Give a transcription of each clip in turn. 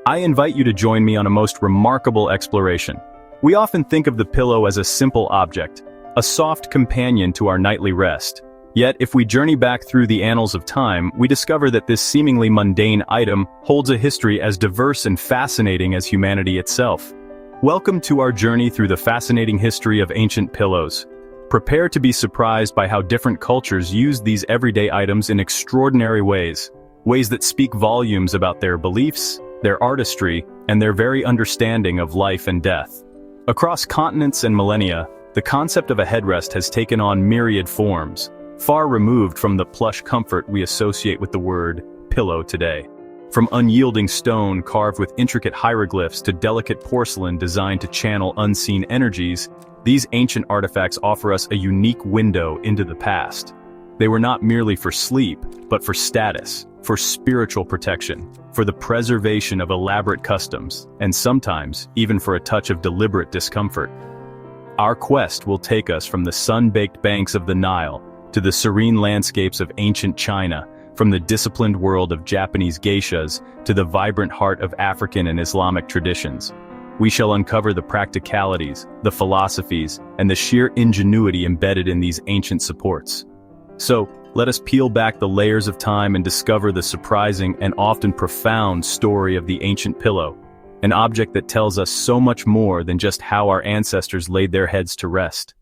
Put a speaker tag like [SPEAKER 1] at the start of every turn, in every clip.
[SPEAKER 1] I invite you to join me on a most remarkable exploration. We often think of the pillow as a simple object, a soft companion to our nightly rest. Yet, if we journey back through the annals of time, we discover that this seemingly mundane item holds a history as diverse and fascinating as humanity itself. Welcome to our journey through the fascinating history of ancient pillows. Prepare to be surprised by how different cultures use these everyday items in extraordinary ways that speak volumes about their beliefs, their artistry, and their very understanding of life and death. Across continents and millennia, the concept of a headrest has taken on myriad forms, far removed from the plush comfort we associate with the word pillow today. From unyielding stone carved with intricate hieroglyphs to delicate porcelain designed to channel unseen energies, these ancient artifacts offer us a unique window into the past. They were not merely for sleep, but for status, for spiritual protection, for the preservation of elaborate customs, and sometimes even for a touch of deliberate discomfort. Our quest will take us from the sun-baked banks of the Nile to the serene landscapes of ancient China, from the disciplined world of Japanese geishas to the vibrant heart of African and Islamic traditions. We shall uncover the practicalities, the philosophies, and the sheer ingenuity embedded in these ancient supports. So, let us peel back the layers of time and discover the surprising and often profound story of the ancient pillow, an object that tells us so much more than just how our ancestors laid their heads to rest.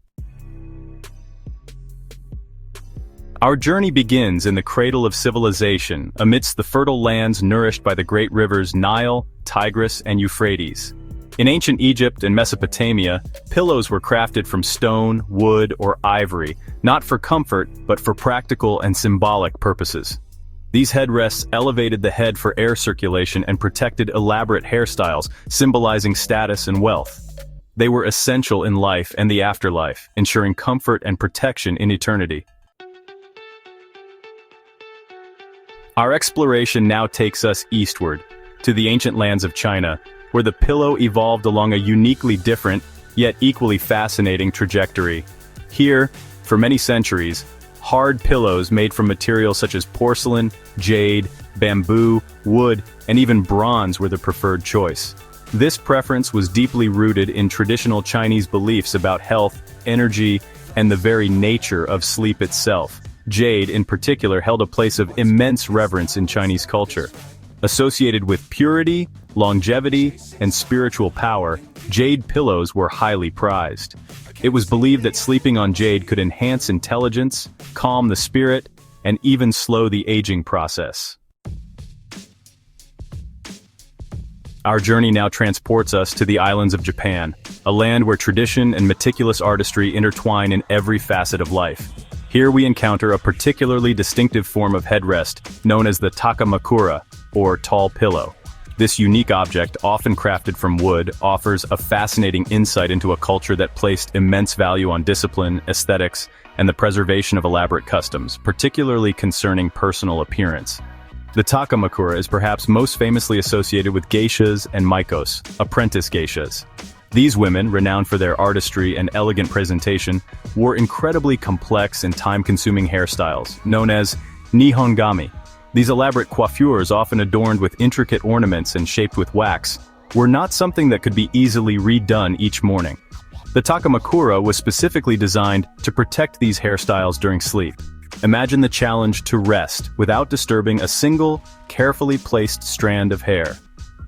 [SPEAKER 1] Our journey begins in the cradle of civilization, amidst the fertile lands nourished by the great rivers Nile, Tigris, and Euphrates. In ancient Egypt and Mesopotamia, pillows were crafted from stone, wood, or ivory, not for comfort, but for practical and symbolic purposes. These headrests elevated the head for air circulation and protected elaborate hairstyles, symbolizing status and wealth. They were essential in life and the afterlife, ensuring comfort and protection in eternity. Our exploration now takes us eastward, to the ancient lands of China, where the pillow evolved along a uniquely different, yet equally fascinating trajectory. Here, for many centuries, hard pillows made from materials such as porcelain, jade, bamboo, wood, and even bronze were the preferred choice. This preference was deeply rooted in traditional Chinese beliefs about health, energy, and the very nature of sleep itself. Jade, in particular, held a place of immense reverence in Chinese culture. Associated with purity, longevity, and spiritual power, jade pillows were highly prized. It was believed that sleeping on jade could enhance intelligence, calm the spirit, and even slow the aging process. Our journey now transports us to the islands of Japan, a land where tradition and meticulous artistry intertwine in every facet of life. Here we encounter a particularly distinctive form of headrest known as the Takamakura, or tall pillow. This unique object, often crafted from wood, offers a fascinating insight into a culture that placed immense value on discipline, aesthetics, and the preservation of elaborate customs, particularly concerning personal appearance. The Takamakura is perhaps most famously associated with geishas and maikos, apprentice geishas. These women, renowned for their artistry and elegant presentation, wore incredibly complex and time-consuming hairstyles, known as nihongami. These elaborate coiffures, often adorned with intricate ornaments and shaped with wax, were not something that could be easily redone each morning. The Takamakura was specifically designed to protect these hairstyles during sleep. Imagine the challenge to rest without disturbing a single, carefully placed strand of hair.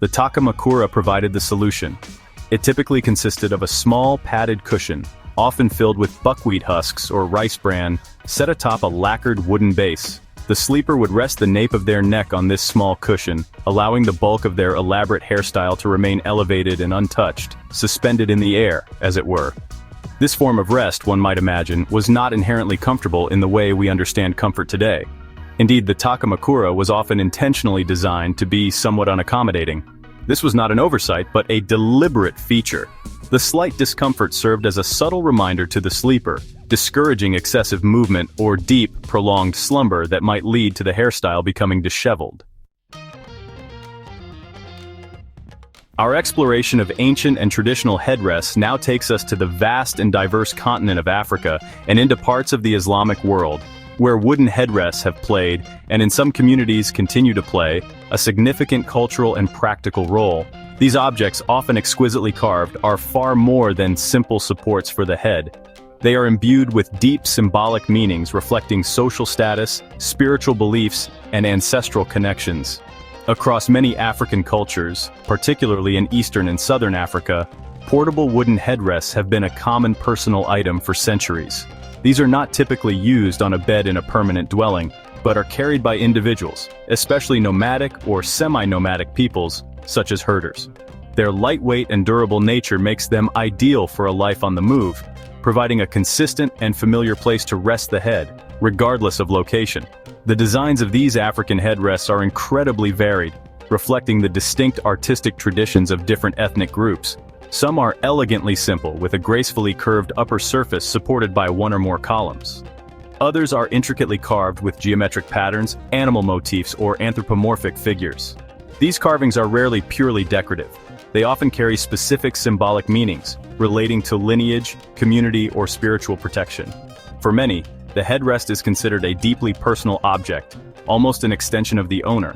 [SPEAKER 1] The Takamakura provided the solution. It typically consisted of a small padded cushion, often filled with buckwheat husks or rice bran, set atop a lacquered wooden base. The sleeper would rest the nape of their neck on this small cushion, allowing the bulk of their elaborate hairstyle to remain elevated and untouched, suspended in the air, as it were. This form of rest, one might imagine, was not inherently comfortable in the way we understand comfort today. Indeed, the Takamakura was often intentionally designed to be somewhat unaccommodating. This was not an oversight, but a deliberate feature. The slight discomfort served as a subtle reminder to the sleeper, discouraging excessive movement or deep, prolonged slumber that might lead to the hairstyle becoming disheveled. Our exploration of ancient and traditional headrests now takes us to the vast and diverse continent of Africa and into parts of the Islamic world, where wooden headrests have played, and in some communities continue to play, a significant cultural and practical role. These objects, often exquisitely carved, are far more than simple supports for the head. They are imbued with deep symbolic meanings reflecting social status, spiritual beliefs, and ancestral connections. Across many African cultures, particularly in Eastern and Southern Africa, portable wooden headrests have been a common personal item for centuries. These are not typically used on a bed in a permanent dwelling, but are carried by individuals, especially nomadic or semi-nomadic peoples, such as herders. Their lightweight and durable nature makes them ideal for a life on the move, providing a consistent and familiar place to rest the head, regardless of location. The designs of these African headrests are incredibly varied, reflecting the distinct artistic traditions of different ethnic groups. Some are elegantly simple, with a gracefully curved upper surface supported by one or more columns. Others are intricately carved with geometric patterns, animal motifs, or anthropomorphic figures. These carvings are rarely purely decorative. They often carry specific symbolic meanings, relating to lineage, community, or spiritual protection. For many, the headrest is considered a deeply personal object, almost an extension of the owner.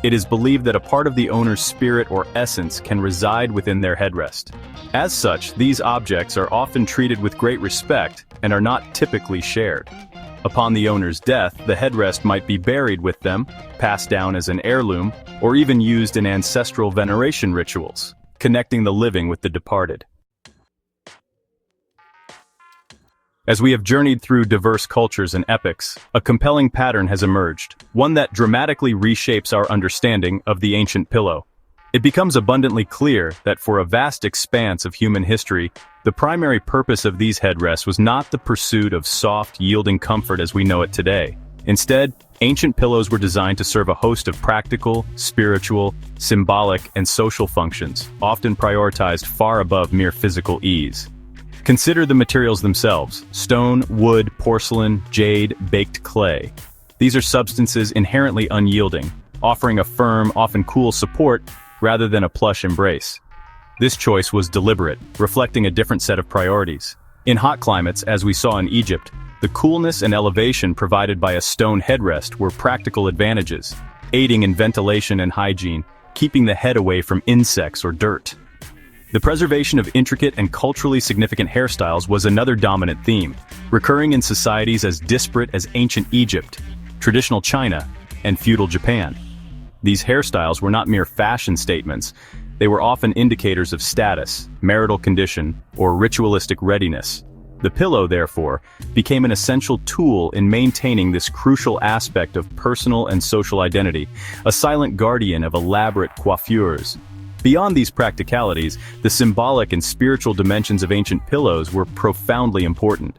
[SPEAKER 1] It is believed that a part of the owner's spirit or essence can reside within their headrest. As such, these objects are often treated with great respect and are not typically shared. Upon the owner's death, the headrest might be buried with them, passed down as an heirloom, or even used in ancestral veneration rituals, connecting the living with the departed. As we have journeyed through diverse cultures and epochs, a compelling pattern has emerged, one that dramatically reshapes our understanding of the ancient pillow. It becomes abundantly clear that for a vast expanse of human history, the primary purpose of these headrests was not the pursuit of soft, yielding comfort as we know it today. Instead, ancient pillows were designed to serve a host of practical, spiritual, symbolic, and social functions, often prioritized far above mere physical ease. Consider the materials themselves: stone, wood, porcelain, jade, baked clay. These are substances inherently unyielding, offering a firm, often cool support rather than a plush embrace. This choice was deliberate, reflecting a different set of priorities. In hot climates, as we saw in Egypt, the coolness and elevation provided by a stone headrest were practical advantages, aiding in ventilation and hygiene, keeping the head away from insects or dirt. The preservation of intricate and culturally significant hairstyles was another dominant theme, recurring in societies as disparate as ancient Egypt, traditional China, and feudal Japan. These hairstyles were not mere fashion statements. They were often indicators of status, marital condition, or ritualistic readiness. The pillow, therefore, became an essential tool in maintaining this crucial aspect of personal and social identity, a silent guardian of elaborate coiffures. Beyond these practicalities, the symbolic and spiritual dimensions of ancient pillows were profoundly important.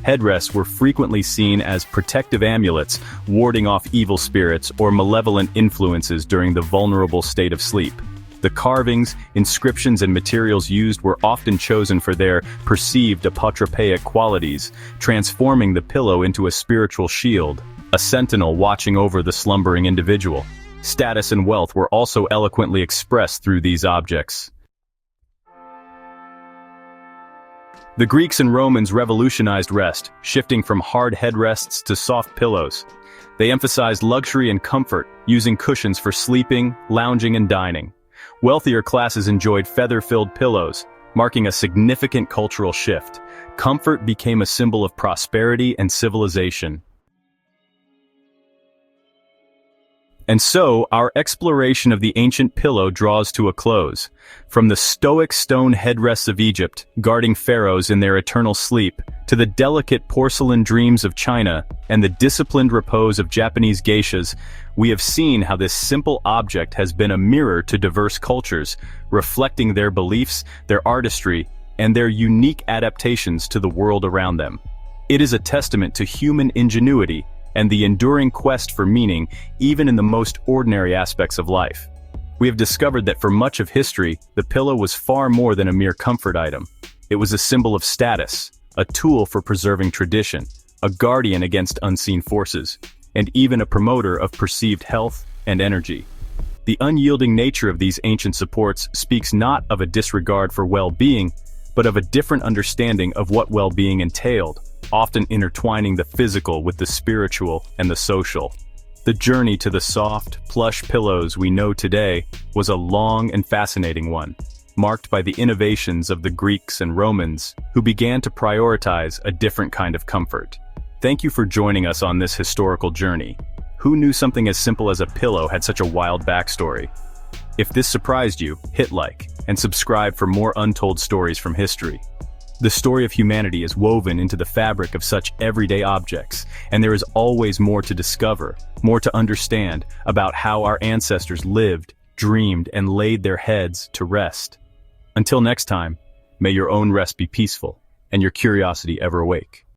[SPEAKER 1] Headrests were frequently seen as protective amulets, warding off evil spirits or malevolent influences during the vulnerable state of sleep. The carvings, inscriptions, and materials used were often chosen for their perceived apotropaic qualities, transforming the pillow into a spiritual shield, a sentinel watching over the slumbering individual. Status and wealth were also eloquently expressed through these objects. The Greeks and Romans revolutionized rest, shifting from hard headrests to soft pillows. They emphasized luxury and comfort, using cushions for sleeping, lounging, and dining. Wealthier classes enjoyed feather-filled pillows, marking a significant cultural shift. Comfort became a symbol of prosperity and civilization. And so, our exploration of the ancient pillow draws to a close. From the stoic stone headrests of Egypt, guarding pharaohs in their eternal sleep, to the delicate porcelain dreams of China and the disciplined repose of Japanese geishas, we have seen how this simple object has been a mirror to diverse cultures, reflecting their beliefs, their artistry, and their unique adaptations to the world around them. It is a testament to human ingenuity and the enduring quest for meaning, even in the most ordinary aspects of life. We have discovered that for much of history, the pillow was far more than a mere comfort item. It was a symbol of status, a tool for preserving tradition, a guardian against unseen forces, and even a promoter of perceived health and energy. The unyielding nature of these ancient supports speaks not of a disregard for well-being, but of a different understanding of what well-being entailed, often intertwining the physical with the spiritual and the social. The journey to the soft, plush pillows we know today was a long and fascinating one, marked by the innovations of the Greeks and Romans, who began to prioritize a different kind of comfort. Thank you for joining us on this historical journey. Who knew something as simple as a pillow had such a wild backstory? If this surprised you, hit like and subscribe for more untold stories from history. The story of humanity is woven into the fabric of such everyday objects, and there is always more to discover, more to understand about how our ancestors lived, dreamed, and laid their heads to rest. Until next time, may your own rest be peaceful, and your curiosity ever awake.